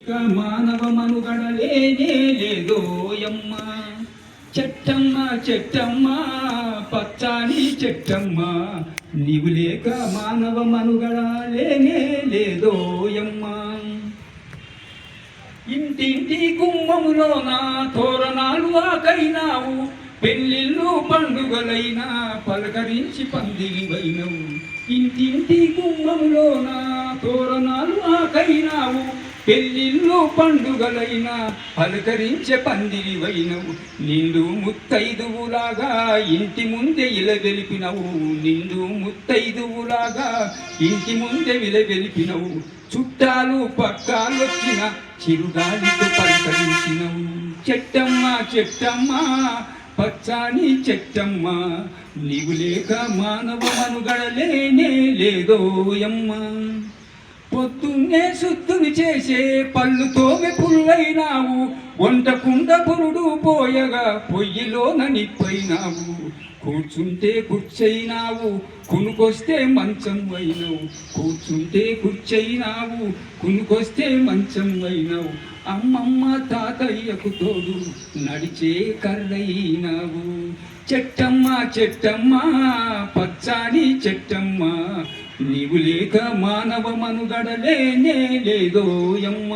మానవ మనుగడలేనే లేదోయమ్మ. చెట్టమ్మ చెట్టమ్మ పచ్చాని చెట్టమ్మ, నీవు లేక మానవ మనుగడ లేనే లేదోయమ్మ. ఇంటింటి గుమ్మములోన తోరణాలు ఆకైనావు, పెళ్ళిళ్ళు పండుగలైనా పలకరించి పందిరివైనవు. ఇంటింటి గుమ్మములోన తోరణాలు ఆకైనావు, పెళ్ళిళ్ళు పండుగలైనా పలకరించే పందిరివైనవు. నిండు ముత్తైదువులాగా ఇంటి ముందే ఇలవెలిపినవు, నిండు ముత్తైదువులాగా ఇంటి ముందే విలవెలిపినవు. చుట్టాలు పక్కాలొచ్చిన చిరుగాలితో పలకరించినవు. చెట్టమ్మ చెట్టమ్మ పచ్చాని చెట్టమ్మ, నీవు లేక మానవ మనుగడలేనే లేదోయమ్మ. పొద్దున్నే శుద్ధుని చేసే పళ్ళు తోమె పుల్లైనావు, వంటకుండ పురుడు పోయగా పొయ్యిలోన నిప్పైనావు. కూర్చుంటే కుర్చైనావు, కునుకొస్తే మంచం అయినవు. కూర్చుంటే కుర్చైనావు, కునుకొస్తే మంచం అయినవు. అమ్మమ్మ తాతయ్యకు తోడు నడిచే కర్రైనావు. చెట్టమ్మ చెట్టమ్మ పచ్చాని చెట్టమ్మ, నీవు లేక మానవ మనుగడలేనే లేదోయమ్మ.